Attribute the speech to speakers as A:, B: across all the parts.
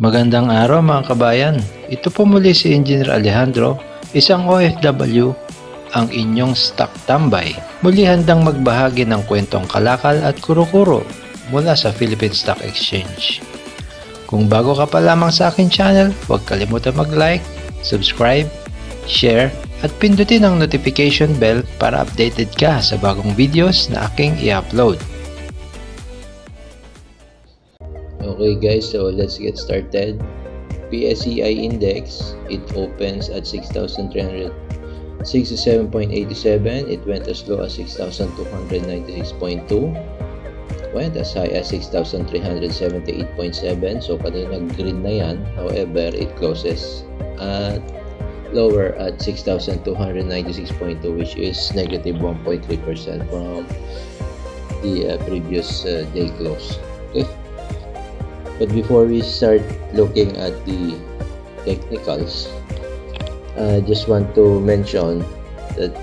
A: Magandang araw mga kabayan. Ito po muli si Engineer Alejandro, isang OFW, ang inyong stock tambay. Muli handang magbahagi ng kwentong kalakal at kuro-kuro mula sa Philippine Stock Exchange. Kung bago ka pa lamang sa akin channel, huwag kalimutan mag-like, subscribe, share, at pindutin ang notification bell para updated ka sa bagong videos na aking i-upload. Okay guys, so let's get started. PSEI index, it opens at 6,367.87. It went as low as 6,296.2. Went as high as 6,378.7. So kanina nag-green na yan. However, it closes at lower at 6,296.2, which is negative 1.3% from the previous day close. Okay. But before we start looking at the technicals, I just want to mention that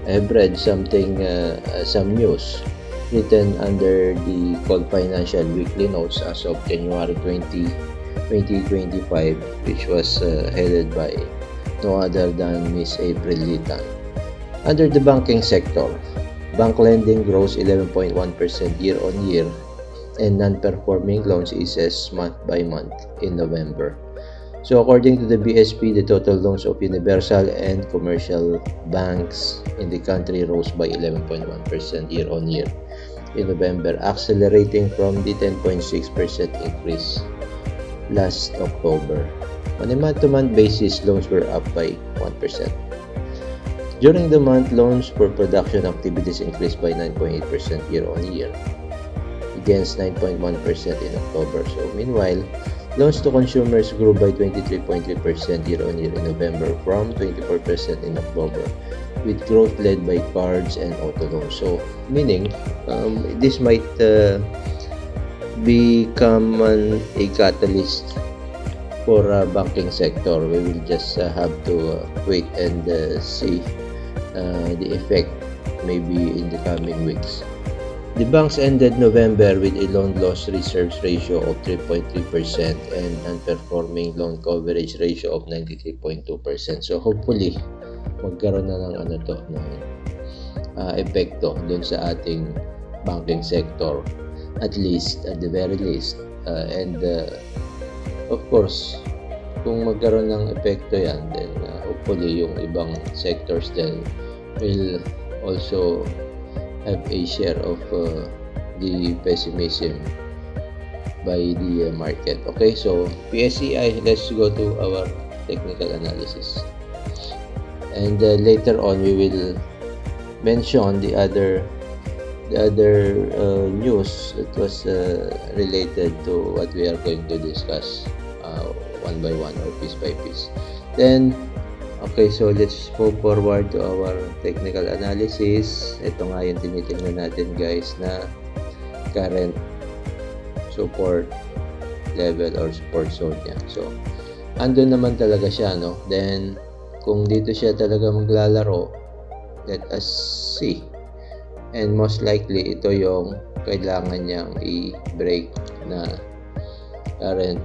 A: I have read something, some news written under the called Financial Weekly Notes as of January 20, 2025, which was headed by no other than Miss April Litan. Under the banking sector, bank lending grows 11.1% year-on-year, and non-performing loans eases month by month in November. So according to the BSP, the total loans of universal and commercial banks in the country rose by 11.1% year-on-year in November, accelerating from the 10.6% increase last October. On a month-to-month basis, loans were up by 1%. During the month, loans for production activities increased by 9.8% year-on-year, against 9.1% in October. So meanwhile, loans to consumers grew by 23.3% year-on-year in November from 24% in October, with growth led by cards and auto loans. So meaning, this might become a catalyst for banking sector. We will just have to wait and see the effect maybe in the coming weeks. The banks ended November with a loan loss reserves ratio of 3.3% and non-performing loan coverage ratio of 93.2%. So hopefully, magkaroon na ng epekto dun sa ating banking sector, at least, at the very least. And of course, kung magkaroon ng epekto yan, then hopefully yung ibang sectors then will also have a share of the pessimism by the market. Okay, so PSEI, let's go to our technical analysis, and later on we will mention the other news that was related to what we are going to discuss one by one or piece by piece. Then okay, so let's move forward to our technical analysis. Ito nga yung tinitingnan natin guys na current support level or support zone niya. So, andun naman talaga siya, no? Then, kung dito siya talaga maglalaro, let us see. And most likely, ito yung kailangan niyang i-break na current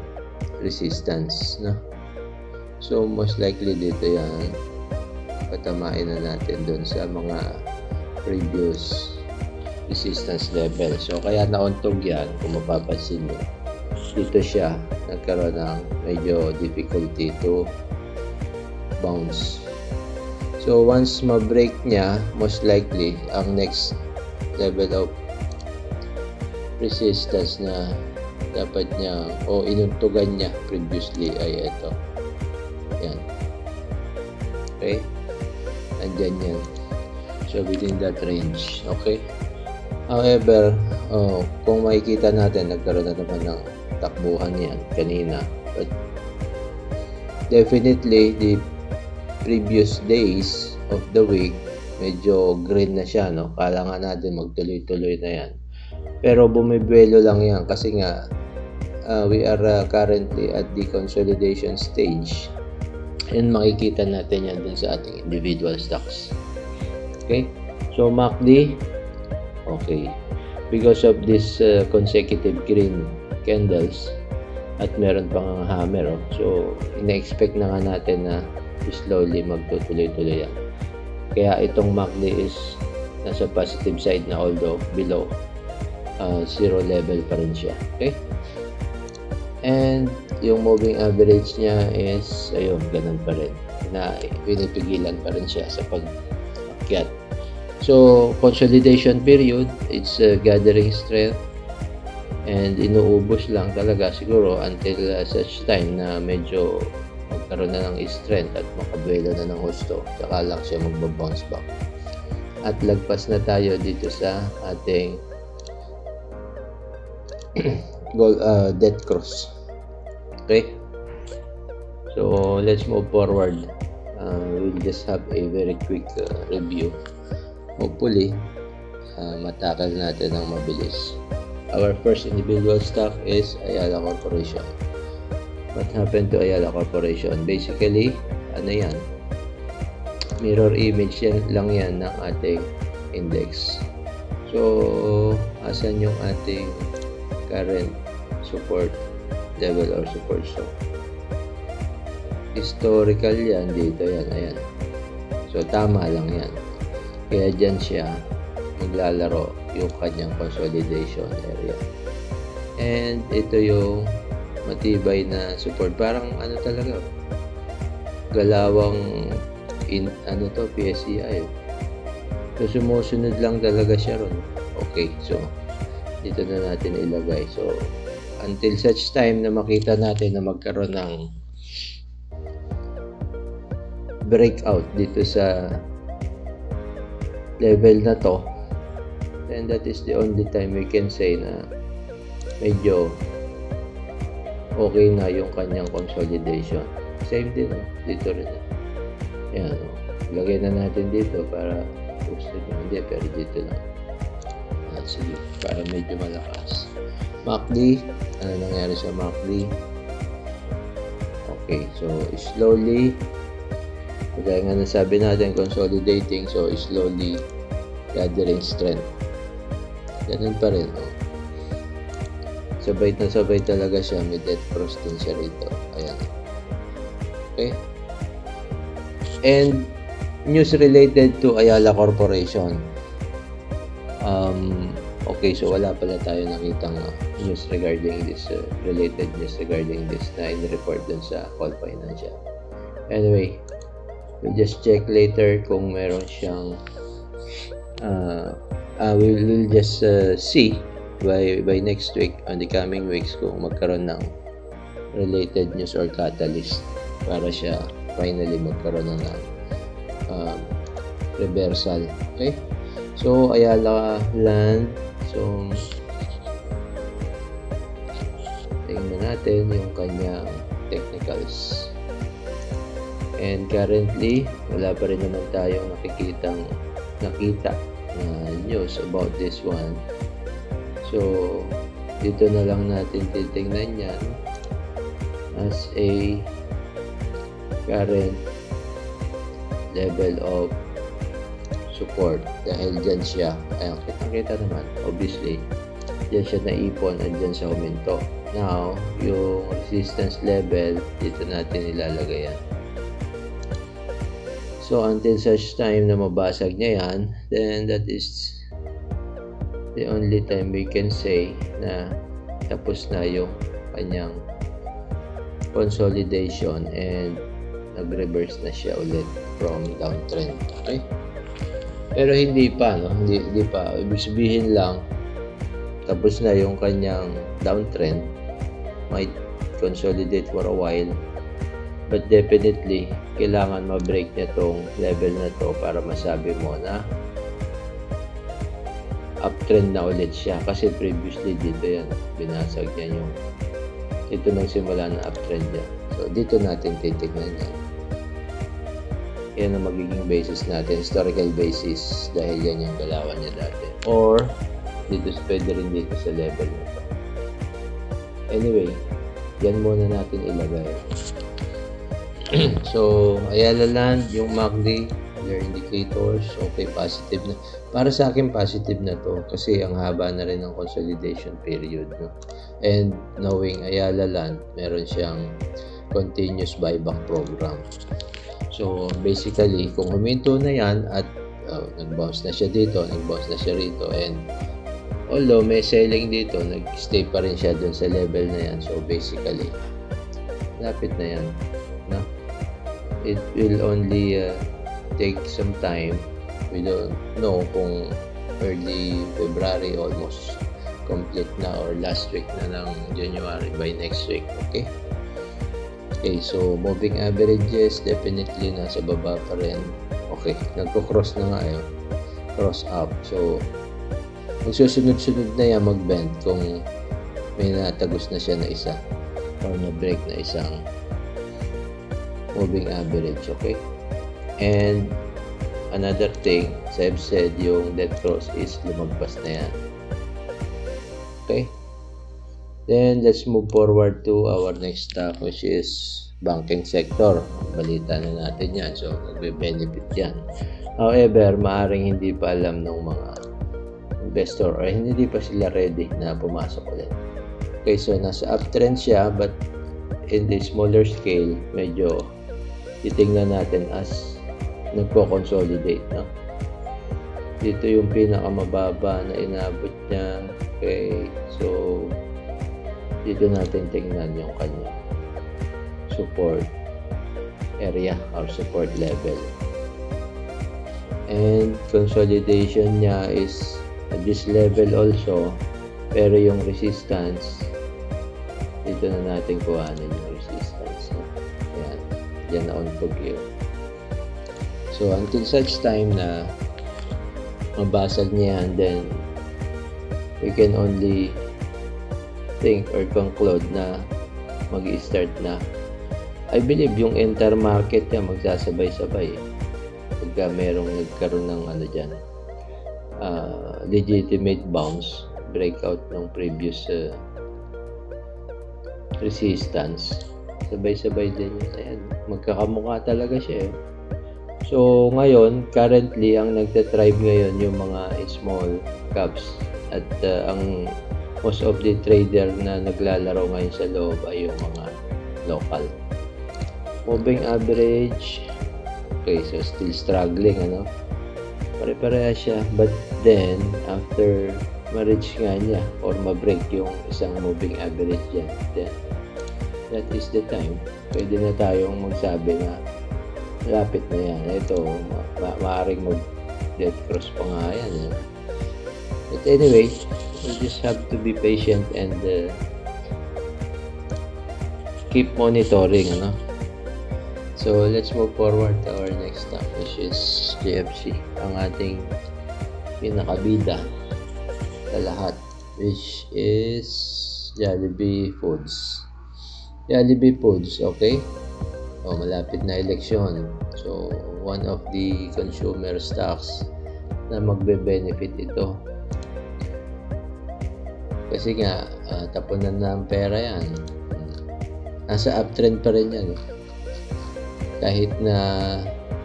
A: resistance, no? So, most likely dito yan, patamain na natin dun sa mga previous resistance level. So, kaya nauntog yan, kung mapapansin nyo. Dito siya, nagkaroon ng medyo difficulty to bounce. So, once ma-break niya, most likely, ang next level of resistance na dapat niya, o inuntugan niya previously ay ito. Yan. Okay? Andyan yan. So, within that range. Okay? However, kung makikita natin, nagkaroon na naman ng takbuhan yan kanina. But, definitely, the previous days of the week, medyo green na siya, no? Kala nga natin magtuloy-tuloy na yan. Pero, bumibuelo lang yan kasi nga, we are currently at the consolidation stage. And makikita natin yan dun sa ating individual stocks. Okay? So, MACD, okay. Because of this consecutive green candles, at meron pang hammer. So ina-expect na nga natin na slowly magtutuloy-tuloy yan. Kaya itong MACD is nasa positive side na, although below zero level pa rin siya. Okay, and yung moving average niya is ayun, ganun pa rin, na pinipigilan pa rin siya sa pag-akyat. So consolidation period, it's gathering strength and inuubos lang talaga siguro until such time na medyo magkaroon na ng strength at makabuelo na ng husto, saka lang siya magbabounce back. At lagpas na tayo dito sa ating dead cross. Okay, so let's move forward. We'll just have a very quick review. Hopefully matakal natin ng mabilis. Our first individual stock is Ayala Corporation. What happened to Ayala Corporation? Basically, ano yan? Mirror image lang yan ng ating index. So, asan yung ating current support level or support zone? Historical yan, dito yan, ayan. So, tama lang yan. Kaya dyan siya maglalaro yung kanyang consolidation area. And ito yung matibay na support. Parang ano talaga, galawang ano to, PSEI. So, sumusunod lang talaga siya ron. Okay, so dito na natin ilagay. So, until such time na makita natin na magkaroon ng breakout dito sa level na to, then that is the only time we can say na medyo okay na yung kanyang consolidation. Same din, dito rin. Ayan, lagay na natin dito para gusto nyo. Hindi, pero dito lang. Sige, para medyo malakas. MACD, ano nangyari sa MACD? Okay, so slowly, kaya nga nasabi natin consolidating, so slowly gathering strength. Ganun pa rin, no? Sabay na sabay talaga siya, may dead cross din siya rito. Ayan. Okay, and news related to Ayala Corporation. Okay, so wala pala tayo nakitang news regarding this, related news regarding this na in-report dun sa Call Financial. Anyway, we'll just check later kung meron siyang we'll just see by next week, on the coming weeks, kung magkaroon ng related news or catalyst para siya finally magkaroon ng reversal. Okay, so Ayala Land, so tingnan natin yung kanyang technicals, and currently wala pa rin naman tayong nakita na news about this one. So dito na lang natin titingnan yan as a current level of support, dahil dyan siya, ayan, kita naman, obviously dyan siya naipon, andyan sa huminto. Now, yung resistance level, dito natin ilalagay yan. So until such time na mabasag niya yan, then that is the only time we can say na tapos na yung kanyang consolidation and nag-reverse na siya ulit from downtrend. Okay, pero hindi pa, no? Hindi pa. Ibig sabihin lang, tapos na yung kanyang downtrend. Might consolidate for a while, but definitely kailangan ma-break niya tong level na to para masabi mo na uptrend na ulit siya. Kasi previously dito yan, binasag niya yung ito nang simula na uptrend niya. So dito natin titignan yan. Yan ang magiging basis natin, historical basis, dahil yan yung galawan niya dati. Or dito, pwede rin dito sa level na to. Anyway, yan muna natin ilagay. So Ayala Land, yung MACD, their indicators, okay, positive na. Para sa akin, positive na to kasi ang haba na rin ng consolidation period, no? And knowing Ayala Land, meron siyang continuous buyback program. So basically, kung huminto na yan at nag-bounce na siya dito, nag-bounce na siya rito, and although may selling dito, nag-stay pa rin siya dun sa level na yan. So basically, lapit na yan. No? It will only take some time. We don't know kung early February, almost complete na, or last week na ng January, by next week. Okay? Okay, so moving averages, definitely nasa baba pa rin. Okay, nagko-cross na nga yun. Cross up. So, magsusunod-sunod na yan mag-bend kung may natagos na siya na isa or na-break na isang moving average. Okay? And another thing, as I've said, yung dead cross is lumagpas na yan. Okay? Then, let's move forward to our next stock, which is banking sector. Balita na natin yan. So, nagbe-benefit yan. However, maaring hindi pa alam ng mga investor or hindi pa sila ready na pumasok ulit. Okay, so nasa uptrend siya, but in the smaller scale, medyo titingnan natin as nagko-consolidate. No? Dito yung pinakamababa na inabot niya. Okay, so dito natin tingnan yung kanya support area or support level, and consolidation niya is at this level also, pero yung resistance dito na natin kuhanin yung resistance. Ayan, yan na on to give. So until such time na mabasag niya yan, then we can only think or conclude na mag-i-start na. I believe yung entire market niya magsasabay-sabay pagka merong nagkaroon ng ano dyan, legitimate bounce, breakout ng previous resistance, sabay-sabay din yun. Ayan, magkakamukha talaga siya. So ngayon, currently ang nagtatribe ngayon yung mga small caps, at ang most of the trader na naglalaro ngayon sa loob ay yung mga local. Moving average, okay, so still struggling, ano, pare-pareha siya, but then after ma-reach nga niya or ma-break yung isang moving average dyan, then that is the time pwede na tayong magsabi na lapit na yan. Ito, maaaring mag-dead cross pa nga yan, eh. But anyway, we just have to be patient and keep monitoring, ano. So let's move forward to our next stock, which is JFC, ang ating pinakabida sa lahat, which is Jollibee Foods. Jollibee Foods, okay? Oh, malapit na eleksyon. So one of the consumer stocks na magbe-benefit ito. Kasi nga, tapunan na ang pera yan. Nasa uptrend pa rin yan. Kahit na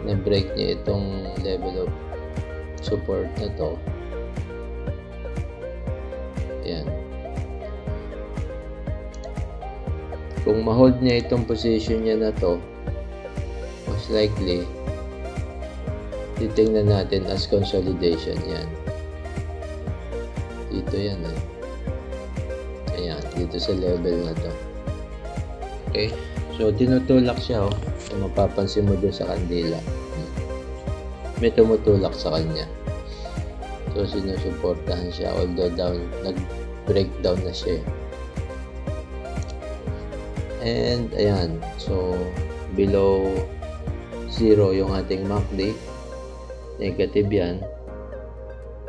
A: na-break niya itong level of support na to. Ayan. Kung ma-hold niya itong position niya na to, most likely, titingnan natin as consolidation yan. Dito yan, eh. Ayan, dito sa level na to. Okay? So, tinutulak siya, oh. So, mapapansin mo dun sa kandila. May tumutulak sa kanya. So, sinusuportahan siya. Although nag-breakdown na siya. And, ayan. So, below 0 yung ating MACD. Negative yan.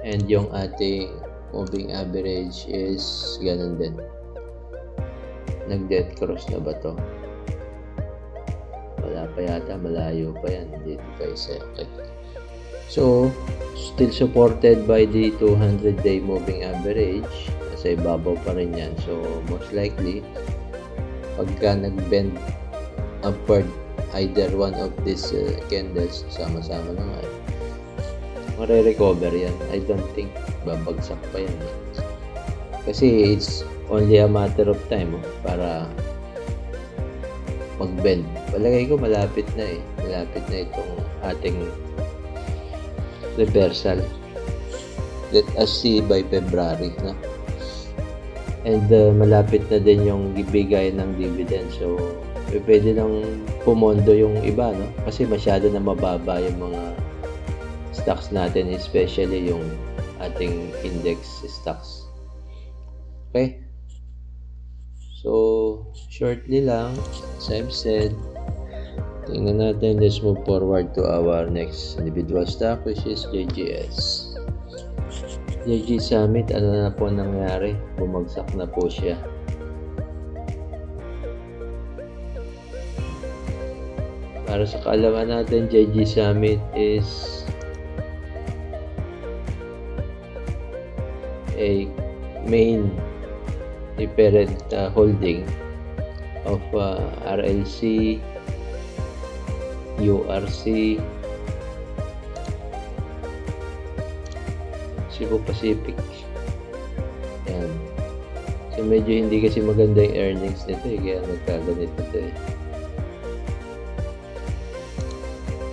A: And yung ating moving average is ganun din. Nag-dead cross na ba to? Wala pa yata, malayo pa yan. Dito pa isa. Okay. So, still supported by the 200-day moving average. Kasi babaw pa rin yan. So, most likely, pagka nag-bend upward, either one of these candles, sama-sama na nga, mare-recover yan. I don't think babagsak pa yan. Kasi it's only a matter of time para mag-bend. Palagay ko malapit na eh. Malapit na itong ating reversal. Let us see by February, no? And malapit na din yung bigay ng dividend. So, pwede nang pumondo yung iba, no? Kasi masyado na mababa yung mga stocks natin, especially yung ating index stocks. Okay? So, shortly lang, as I've said, tingnan natin, let's move forward to our next individual stock, which is JGS. JG Summit, ano na po nangyari? Bumagsak na po siya. Para sa kaalaman natin, JG Summit is a main parent holding of RLC, URC, Cebu Pacific. Yan. So medyo hindi kasi maganda yung earnings nito eh, kaya nagkaganito ito eh.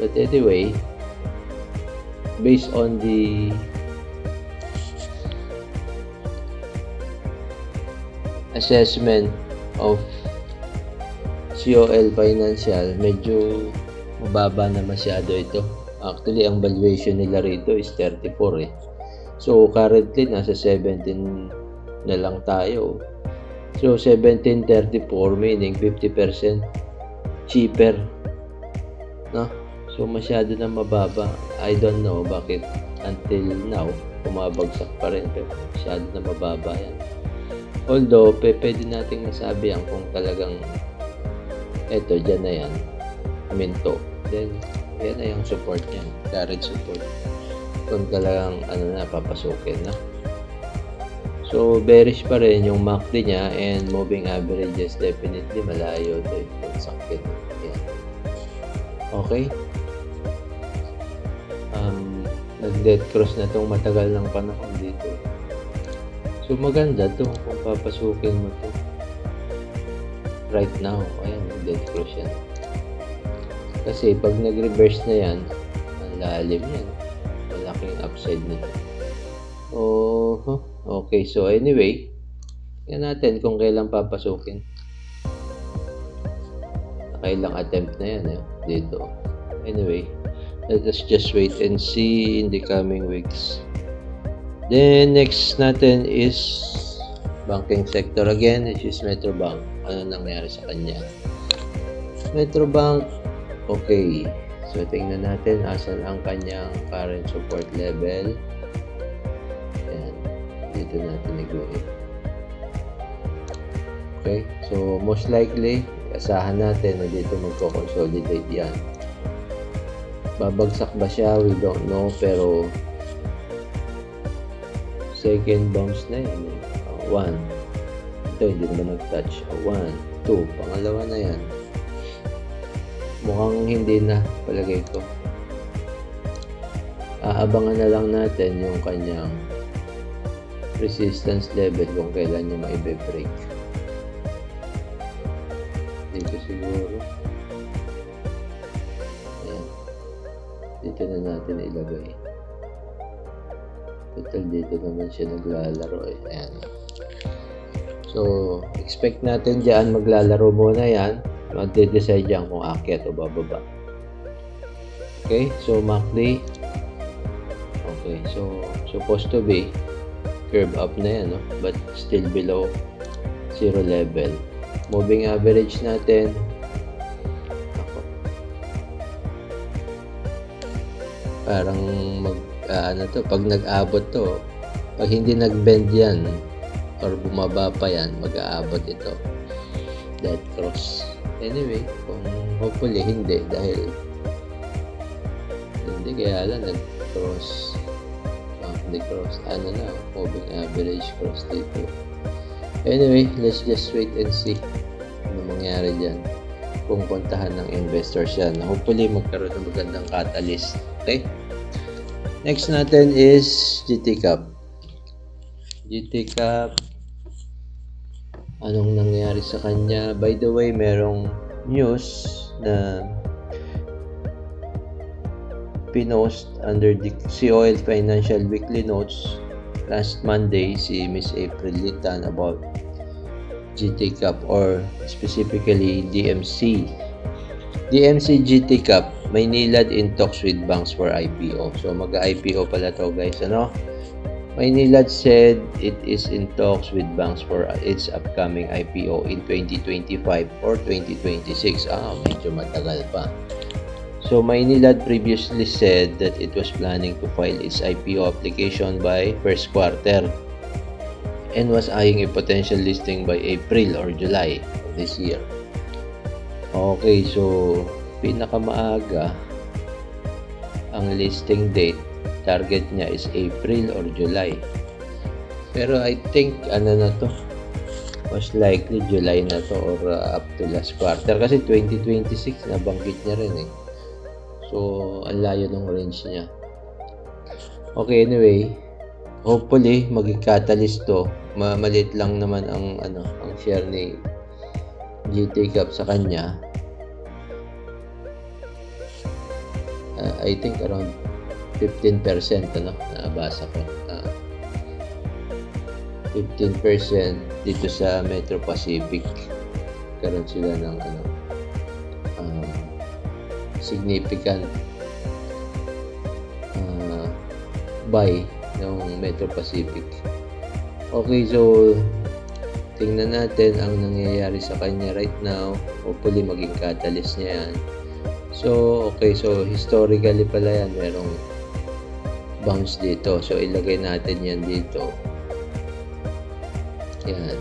A: But anyway, based on the assessment of COL Financial, medyo mababa na masyado ito. Actually, ang valuation nila rito is 34 eh. So, currently, nasa 17 na lang tayo. So, 17.34 meaning 50% cheaper. No? So, masyado na mababa. I don't know bakit until now, bumabagsak pa rin. Pero masyado na mababa yan. Although, pwede nating masabi yan kung talagang eto, dyan na yan. Minto. Then, yan na yung support yan. Current support. Kung talagang papasukin na. So, bearish pa rin yung MACD niya and moving averages definitely malayo ito yung sakit. Yan. Okay. Nag-dead cross na itong matagal ng panahon dito. So, maganda to kung papasukin mo to. Right now, ayan, nag-dead cross yan. Kasi pag nag-reverse na yan, ang lalim yan. Malaking upside nito. Oh, okay. So, anyway, tingnan natin kung kailan papasukin. Nakailang attempt na yan dito. Anyway, let us just wait and see in the coming weeks. Then, next natin is banking sector again, which is Metrobank. Ano nangyari sa kanya? Metrobank, okay. So, tingnan natin asan ang kanyang current support level. Ayan. Dito natin iguhin. Okay. So, most likely, asahan natin na dito magko-consolidate yan. Babagsak ba siya? We don't know. Pero, second bounce na yan. 1. Ito, hindi naman nag-touch. 1, 2. Pangalawa na yan. Mukhang hindi na, palagay ko. Aabangan na lang natin yung kanyang resistance level kung kailan niya maibe-break. Dito siguro. Ayan. Dito na natin ilagay. Total dito naman siya naglalaro eh. Ayan. So, expect natin dyan maglalaro muna yan. Magde-decide yan kung aakyat o bababa. Okay, so MACD. Okay, so supposed to be curve up na yan, no? But still below zero level. Moving average natin. Ako. Parang pag nag-abot to, pag hindi nag-bend yan or bumaba pa yan, mag-aabot ito. Dead cross. Anyway, kung hopefully hindi dahil hindi kaya lang nag-cross hindi cross moving average cross dito. Anyway, let's just wait and see ano mangyari dyan kung puntahan ng investors yan. Hopefully magkaroon ng magandang catalyst. Okay, next natin is GT Cap. GT Cap, anong nangyari sa kanya. By the way, merong news na pinost under the COL Financial Weekly Notes last Monday si Miss April Litan about GT Cup, or specifically DMC. DMC GT Cup may nilad in talks with banks for IPO. So mag-IPO pala to, guys, ano? Maynilad said it is in talks with banks for its upcoming IPO in 2025 or 2026. Medyo matagal pa. So Maynilad previously said that it was planning to file its IPO application by first quarter and was eyeing a potential listing by April or July of this year. Okay, so pinakamaaga ang listing date, target niya is April or July. Pero I think na to, most likely July na to, or up to last quarter, kasi 2026 nabanggit niya rin eh. So ang layo ng range niya. Okay, anyway, hopefully maging catalyst to. Maliit lang naman ang ang share ni GT Cup sa kanya. I think around 15% nabasa ko. 15% dito sa Metro Pacific. Karoon sila ng significant buy ng Metro Pacific. Okay, so tingnan natin ang nangyayari sa kanya right now. Hopefully maging catalyst niya yan. So okay, so historically pala yan, merong bounce dito. So ilagay natin yan dito. Yan.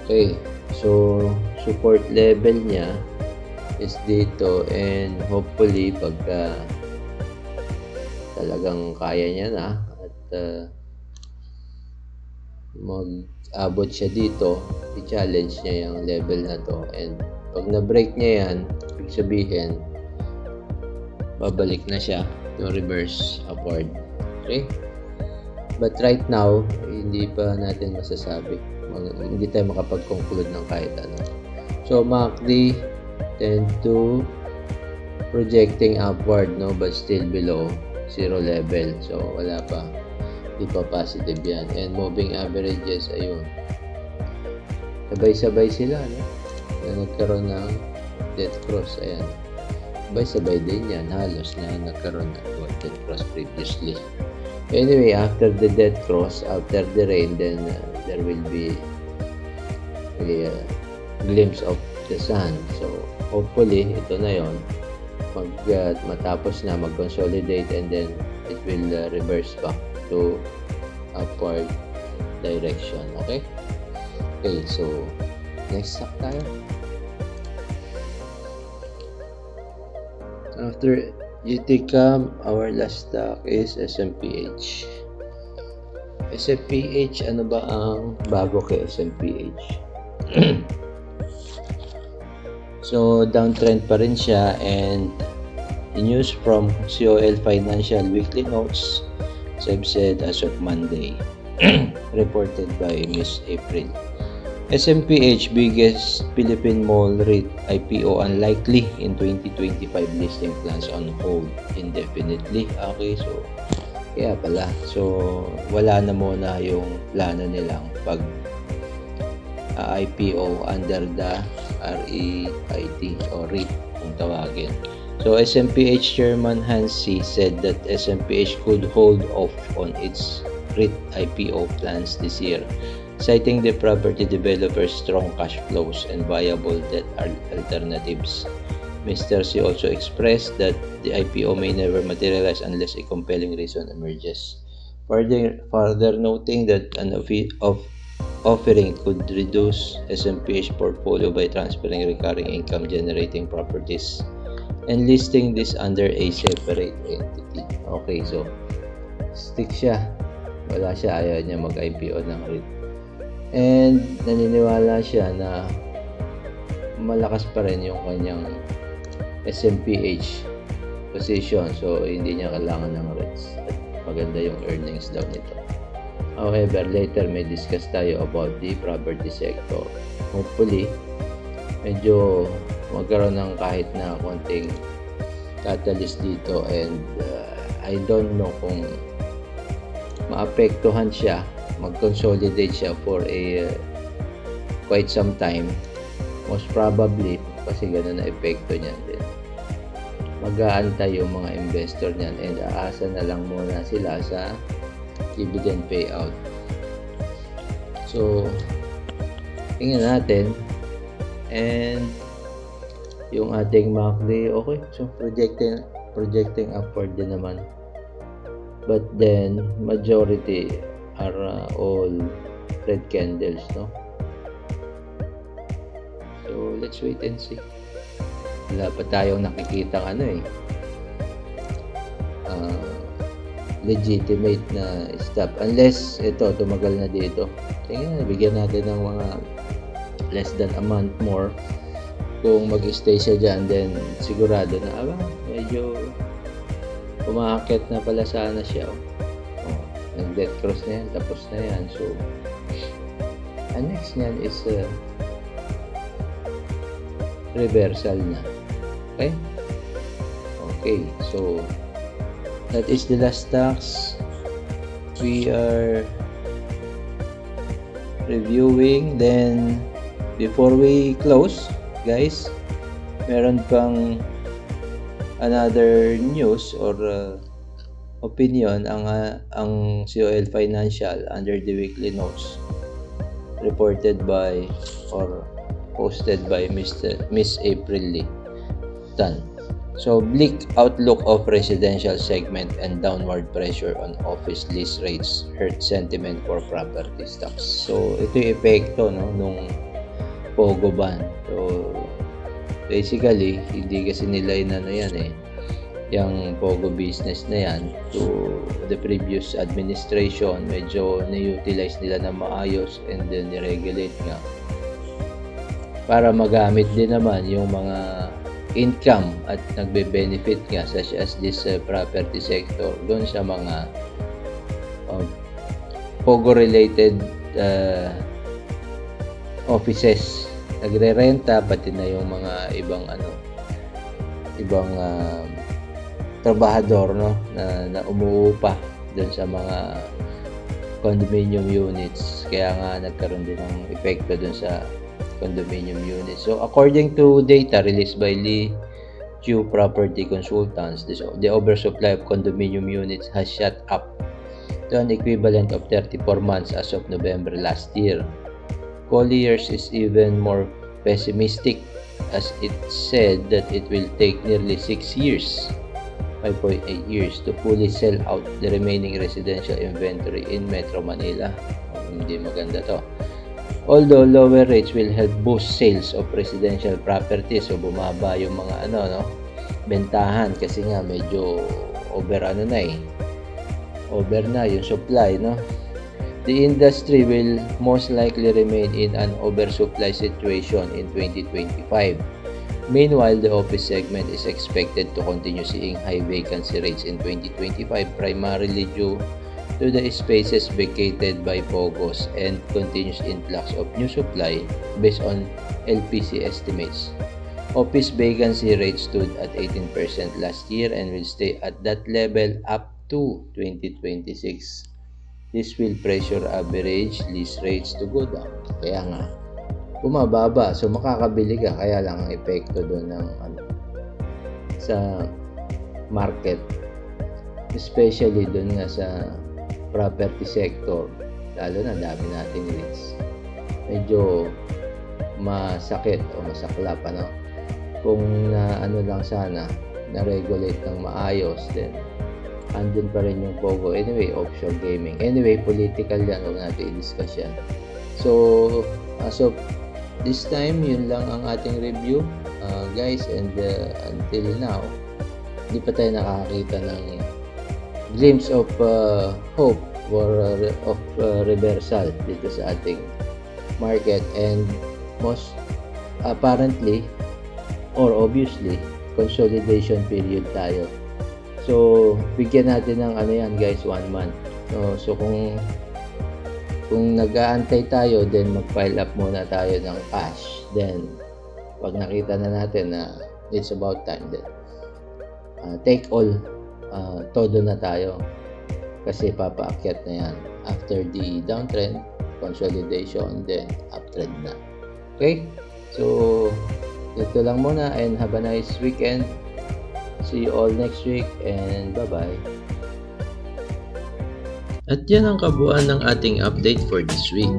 A: Okay, so support level niya is dito, and hopefully pagka talagang kaya niya na at mag-abot siya dito, i-challenge niya yung level na to, and pag na-break niya yan, ibig sabihin babalik na siya to reverse upward. Okay, but right now hindi pa natin masasabi, hindi tayo makapag-conclude ng kahit ano. So MACD tend to projecting upward, but still below zero level. So wala pa, hindi pa positive yan. And moving averages, ayun, sabay-sabay sila na nagkaroon ng death cross. Ayan, sabay-sabay din yan, halos na nagkaroon ng death cross previously. Anyway, after the death cross, after the rain, then there will be a glimpse of the sun. So hopefully ito na yon, matapos na mag-consolidate, and then it will reverse back to upward direction. Okay, so next stock tayo. After GT Cup, our last stock is SMPH. SMPH, ano ba ang bago kay SMPH? So downtrend pa rin siya, and the news from COL Financial Weekly Notes said as of Monday, reported by Miss April. SMPH biggest Philippine mall REIT IPO unlikely in 2025, listing plans on hold indefinitely. Okay, so kaya pala, so wala na muna yung plano nilang pag IPO under the REIT or REIT kung tawagin. So SMPH Chairman Hans C. said that SMPH could hold off on its REIT IPO plans this year, citing the property developer's strong cash flows and viable debt alternatives. Mr. C also expressed that the IPO may never materialize unless a compelling reason emerges, further noting that an offering could reduce SMPH portfolio by transferring recurring income generating properties and listing this under a separate entity. Okay, so stick siya, wala siya, ayaw niya mag-IPO ng REIT, and naniniwala siya na malakas pa rin yung kanyang SMPH position, so hindi niya kailangan ng REITs at maganda yung earnings daw nito. However, later may discuss tayo about the property sector. Hopefully, medyo magkaroon ng kahit na konting catalyst dito, and I don't know kung maapektuhan siya, mag-consolidate siya for a quite some time. Most probably, kasi ganun na epekto niyan din. Mag-aantay yung mga investor niyan and aasa na lang muna sila sa dividend payout. So, tingnan natin. And yung ating MACD, okay. So, projecting upward din naman. But then, majority are all red candles, no? So, let's wait and see. Wala pa tayong nakikitang legitimate na stop. Unless, ito, tumagal na dito. Tingnan, bigyan natin ng mga less than a month more. Kung mag-stay siya dyan, then sigurado na, medyo umaakit na pala sana siya. Nag-dead cross na yan, tapos na yan. So, ang next nyan is reversal na. Okay? Okay, so that is the last stocks we are reviewing. Then, before we close, guys, meron pang another news or opinion ang COL Financial under the weekly notes reported by or posted by Miss April Lee Tan. So, bleak outlook of residential segment and downward pressure on office lease rates hurt sentiment for property stocks. So, ito yung epekto, no, nung POGO ban. So, basically, hindi kasi nila yung POGO business na yan to the previous administration. Medyo na-utilize nila na maayos and then ni-regulate nga para magamit din naman yung mga income at nagbe-benefit nga such as this property sector doon sa mga POGO-related offices. Nagre-renta, pati na yung mga ibang trabahador, no, na umuupa doon sa mga condominium units. Kaya nga nagkaroon din ng epekto doon sa condominium units. So, according to data released by Lee Chu Property Consultants, the oversupply of condominium units has shot up to an equivalent of 34 months as of November last year. Colliers is even more pessimistic as it said that it will take nearly 6 years, 5.8 years, to fully sell out the remaining residential inventory in Metro Manila. Hindi maganda to. Although lower rates will help boost sales of residential properties, so bumaba yung mga bentahan kasi nga medyo over na yung supply, no. The industry will most likely remain in an oversupply situation in 2025. Meanwhile, the office segment is expected to continue seeing high vacancy rates in 2025, primarily due to the spaces vacated by POGOs and continuous influx of new supply based on LPC estimates. Office vacancy rate stood at 18% last year and will stay at that level up to 2026. This will pressure average lease rates to go down. Kaya nga, bumababa. So, makakabili ka. Kaya lang ang epekto doon ng sa market. Especially doon nga sa property sector. Lalo na dami nating REITs. Medyo masakit o masaklap, Kung lang sana, na-regulate ng maayos, then andun pa rin yung POGO. Anyway, offshore gaming. Anyway, political yan. Huwag natin i-discuss yan. So, as of this time, yun lang ang ating review, guys. And until now, hindi pa tayo nakakita ng glimpse of hope or of reversal dito sa ating market. And most apparently, or obviously, consolidation period tayo. So, bigyan natin ng yan guys, 1 month. So kung kung nag-aantay tayo, then mag-pile up muna tayo ng cash. Then, pag nakita na natin na it's about time, then take all, todo na tayo. Kasi papaakyat na yan. After the downtrend, consolidation, then uptrend na. Okay? So, dito lang muna and have a nice weekend. See you all next week and bye-bye. At yan ang kabuuan ng ating update for this week.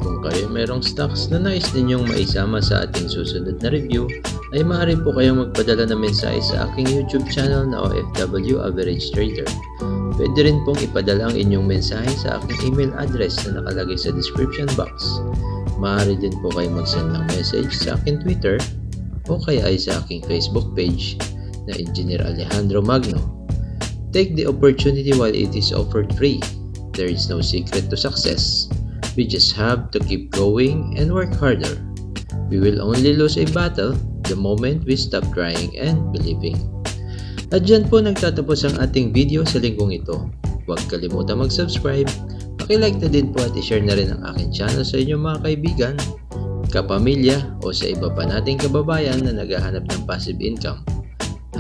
A: Kung kayo mayroong stocks na nais ninyong maisama sa ating susunod na review, ay maaari po kayong magpadala ng mensahe sa aking YouTube channel na OFW Average Trader. Pwede rin pong ipadala ang inyong mensahe sa aking email address na nakalagay sa description box. Maaari din po kayong mag-send ng message sa aking Twitter o kaya ay sa aking Facebook page na Engineer Alejandro Magno. Take the opportunity while it is offered free. There is no secret to success. We just have to keep going and work harder. We will only lose a battle the moment we stop trying and believing. At dyan po nagtatapos ang ating video sa linggong ito. Huwag kalimutan mag-subscribe, paki-like na din po at i-share na rin ang aking channel sa inyong mga kaibigan, kapamilya o sa iba pa nating kababayan na naghahanap ng passive income.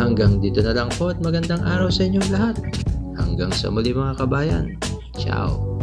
A: Hanggang dito na lang po at magandang araw sa inyong lahat. Hanggang sa muli mga kabayan. Ciao!